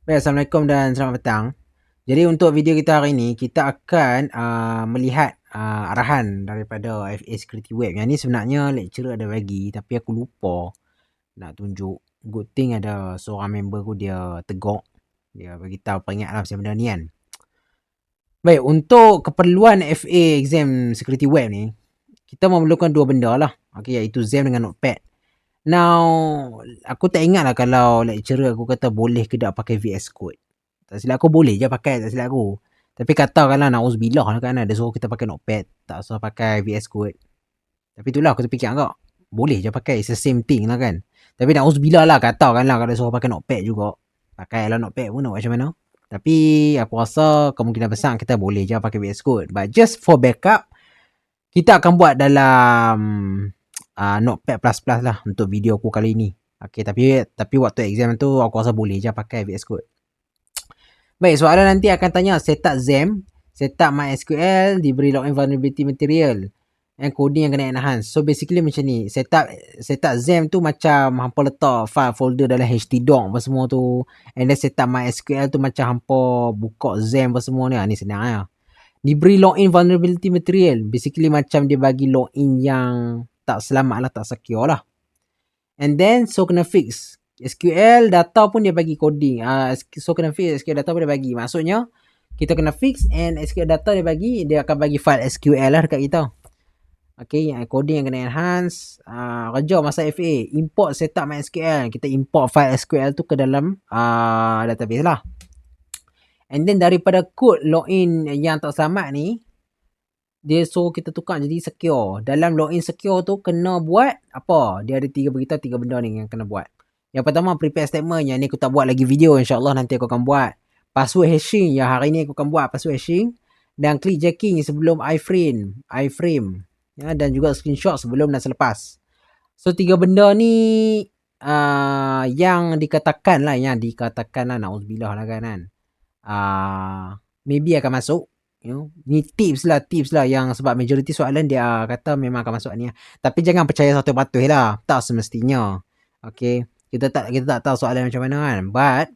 Baik, Assalamualaikum dan selamat petang. Jadi untuk video kita hari ini, kita akan melihat arahan daripada FA Security Web. Yang ni sebenarnya lecturer ada bagi, tapi aku lupa nak tunjuk. Good thing ada seorang member aku, dia tegak. Dia beritahu peringat lah pasal benda ni kan. Baik, untuk keperluan FA Exam Security Web ni, kita memerlukan dua benda lah. Okay, iaitu XAMPP dengan Notepad. Now, aku tak ingat lah kalau lecturer aku kata boleh ke tak pakai VS Code. Tak silap aku boleh je pakai, tak silap aku. Tapi katakanlah na'uzubillah lah kan, ada suruh kita pakai Notepad, tak usah pakai VS Code. Tapi itulah aku terfikir agak, boleh je pakai, it's the same thing lah kan. Tapi na'uzubillah lah, katakanlah kalau suruh pakai Notepad juga. Pakai lah Notepad pun nak macam mana. Tapi aku rasa kemungkinan besar kita boleh je pakai VS Code. But just for backup, kita akan buat dalam Notepad++ lah untuk video aku kali ni. Okay, tapi waktu exam tu aku rasa boleh je pakai VS Code. Baik, soalan nanti akan tanya setup XAMPP, setup MySQL, diberi login vulnerability material, and coding yang kena enhance. So basically macam ni, setup XAMPP tu macam hampa letak file folder dalam htdoc apa semua tu, and then setup MySQL tu macam hampa buka XAMPP apa semua ni. Ni senang lah. Diberi login vulnerability material, basically macam dia bagi login yang tak selamat lah, tak secure lah. And then so kena fix SQL data pun dia bagi coding. So kena fix SQL data pun dia bagi. Maksudnya kita kena fix and SQL data dia bagi, dia akan bagi file SQL lah dekat kita. Okay, coding yang kena enhance. Kerja masa FA, import setup MySQL. Kita import file SQL tu ke dalam database lah. And then daripada code login yang tak selamat ni, dia suruh kita tukar jadi secure. Dalam login secure tu kena buat apa? Dia ada beritahu tiga benda ni yang kena buat. Yang pertama, prepare statement. Yang ni aku tak buat lagi video. InsyaAllah nanti aku akan buat. Password hashing. Yang hari ni aku akan buat password hashing. Dan click jacking sebelum iframe. Ya, dan juga screenshot sebelum dan selepas. So, tiga benda ni yang dikatakan lah. Na'udzubillah lah kan. Maybe akan masuk. Ni tips lah yang sebab majoriti soalan dia kata memang akan masuk ni. Tapi jangan percaya 100% lah. Tak semestinya. Okay. Kita tak tahu soalan macam mana kan. But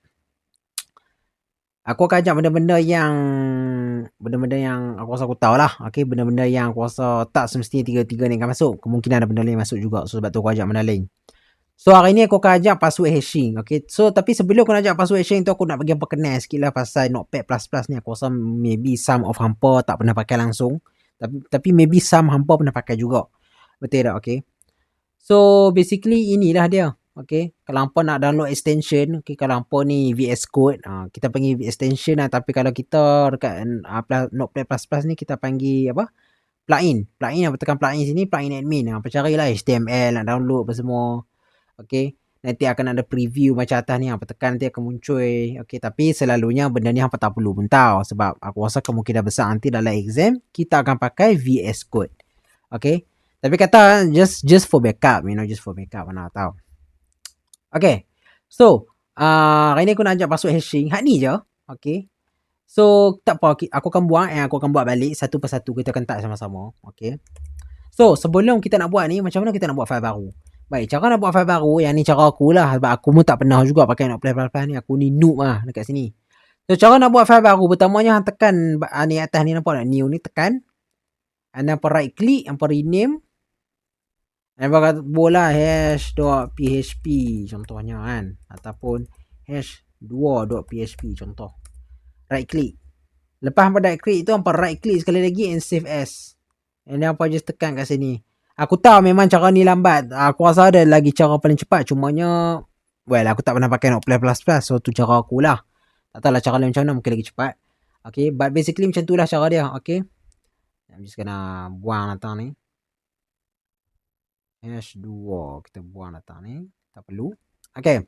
aku akan ajak benda-benda yang aku rasa aku tahu lah. Okay, benda-benda yang aku rasa tak semestinya tiga-tiga ni akan masuk. Kemungkinan ada benda lain masuk juga. So sebab tu aku ajak benda lain. So hari ni aku akan ajak password hashing. Okay, so tapi sebelum aku nak ajak password hashing tu, aku nak bagi hampa kenal sikit lah pasal Notepad++ ni. Aku rasa maybe some of hampa tak pernah pakai langsung. Tapi maybe some hampa pernah pakai juga. Betul tak? Okay. So basically inilah dia. Okay, kalau hampa nak download extension, okay, kalau hampa ni VS Code, kita panggil extension lah. Tapi kalau kita dekat Notepad++ ni kita panggil apa? Plugin. Apa tekan plugin sini, plugin admin. Hampa carilah HTML nak download apa semua. Okay, nanti akan ada preview macam atas ni. Hampa tekan nanti akan muncul. Okay, tapi selalunya benda ni hampa tak perlu pun tahu. Sebab aku rasa kemungkinan besar nanti dalam exam kita akan pakai VS Code. Okay, tapi kata just for backup, just for backup, mana tahu. Okay, so hari ni aku nak ajak password hashing. Hak ni je. Okay, so tak apa, aku akan buat balik satu persatu. Kita akan type sama-sama. Okay, so sebelum kita nak buat ni, macam mana kita nak buat file baru? Baik, cara nak buat file baru, yang ni cara aku lah. Sebab aku pun tak pernah juga pakai Notepad++ ni. Aku ni noob lah dekat sini. So cara nak buat file baru, pertamanya hang tekan ni atas ni, nampak tak? New ni tekan. And nampak right click, nampak rename. Nampak bola hash.php contohnya kan, ataupun hash2.php contoh. Right click. Lepas hampa right click tu, hampa right click sekali lagi and save as. And then hampa just tekan kat sini. Aku tahu memang cara ni lambat. Aku rasa ada lagi cara paling cepat. Cumanya aku tak pernah pakai Notepad++. So tu cara aku lah. Tak tahu lah cara lain macam mana, mungkin lagi cepat. Okay, but basically macam tu lah cara dia. Okay, just kena buang datang ni. Hash2 kita buang data ni, tak perlu. Okay,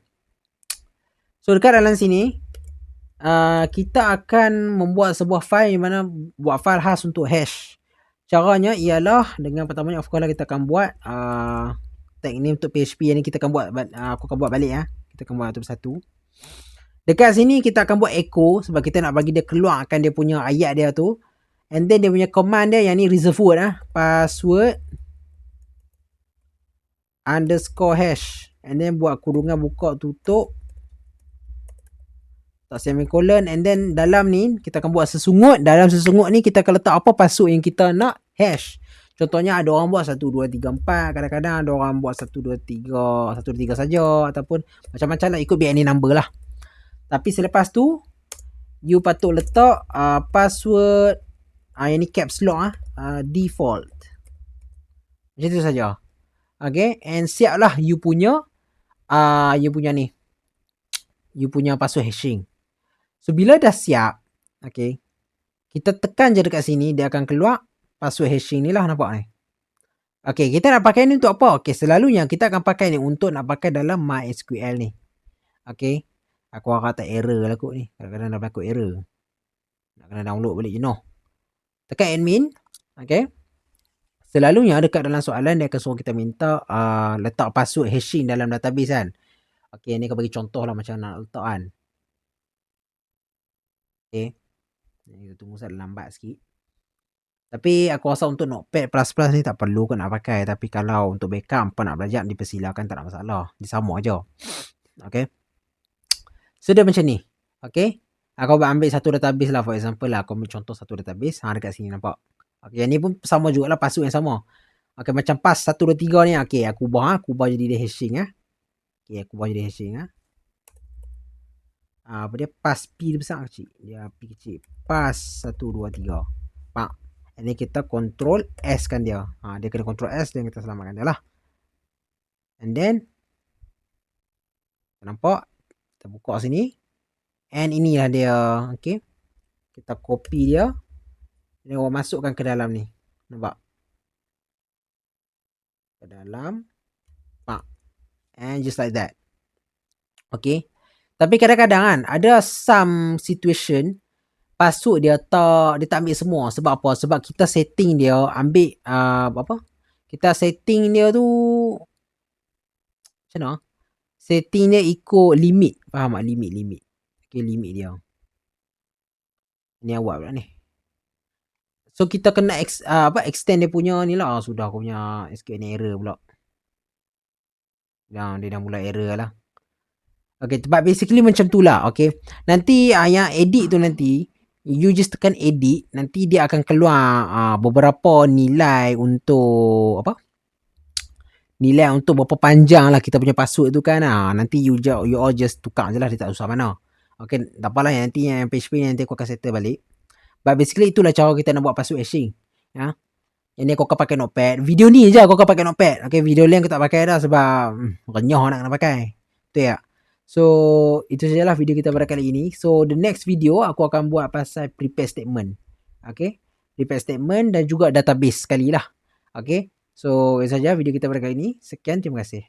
so dekat dalam sini kita akan membuat sebuah file, yang mana buat file khas untuk hash. Caranya ialah dengan pertamanya of course lah kita akan buat tag name untuk PHP. Yang ni kita akan buat, aku akan buat balik ya. Kita akan buat satu persatu. Dekat sini kita akan buat echo sebab kita nak bagi dia keluarkan dia punya ayat dia tu. And then dia punya command dia yang ni reserve word password _hash, and then buat kurungan buka tutup letak semicolon, and then dalam ni kita akan buat sesungut. Dalam sesungut ni kita akan letak apa password yang kita nak hash. Contohnya ada orang buat 1 2 3 4, kadang-kadang ada orang buat 1 2 3 saja, ataupun macam-macam lah, ikut BNA number lah. Tapi selepas tu you patut letak password yang ni caps lock default. Macam tu saja. Okay, and siap lah you punya ni, you punya password hashing. So bila dah siap, okay, kita tekan je dekat sini, dia akan keluar password hashing ni lah, nampak ni. Okay, kita nak pakai ni untuk apa? Okay, selalunya kita akan pakai ni untuk nak pakai dalam MySQL ni. Okay, aku harap tak error lah kot ni. Kadang-kadang dah berlaku error. Nak kena download balik jenuh. Tekan admin. Okay, selalunya dekat dalam soalan dia akan suruh kita minta letak password hashing dalam database kan. Okay, ni aku bagi contoh lah macam nak letak kan. Okay, kita tunggu saya lambat sikit. Tapi aku rasa untuk Notepad++ ni tak perlu kau nak pakai. Tapi kalau untuk backup apa nak belajar, dipersilakan, tak ada masalah. Dia sama je. Okay, so dia macam ni. Okay, aku ambil satu database lah, for example lah, aku ambil contoh satu database. Dekat sini nampak. Okay, yang ni pun sama juga lah, password yang sama. Okay, macam pass 1 2 3 ni. Okay, aku ubah jadi dia hashing Okay, aku ubah jadi hashing apa dia, pass P besar kecil. Dia P kecil. Pass 1 2 3. Pak. Ini kita control S kan dia. Dia kena control S dan kita selamatkan dia lah. And then nampak, kita buka sini. And inilah dia. Okay, kita copy dia. Dia masukkan ke dalam ni. Nampak? Ke dalam. Pak. And just like that. Okay. Tapi kadang-kadang kan ada some situation password dia tak ambil semua. Sebab apa? Sebab kita setting dia ambil kita setting dia tu macam mana? Setting dia ikut limit. Faham tak? Limit. Okay, limit dia. Ni awak pula ni. So kita kena extend dia punya ni lah. Sudah aku punya SQL ni error pula. Dia dah mula error lah. Okay, but basically macam tu lah. Okay, nanti yang edit tu nanti you just tekan edit, nanti dia akan keluar beberapa nilai untuk nilai untuk berapa panjang lah kita punya password tu kan. Nanti you all just tukar je lah, dia tak susah mana. Okay, tak apalah, nanti yang PHP nanti aku akan settle balik. But basically itulah cara kita nak buat password hashing. Yang ni aku akan pakai Notepad. Video ni je aku akan pakai Notepad. Okay, video lain aku tak pakai dah sebab renyah nak kena pakai. Betul tak? So itu sajalah video kita pada kali ini. So the next video aku akan buat pasal prepare statement. Okay, prepare statement dan juga database sekali lah. Okay, so itu saja video kita pada kali ini. Sekian, terima kasih.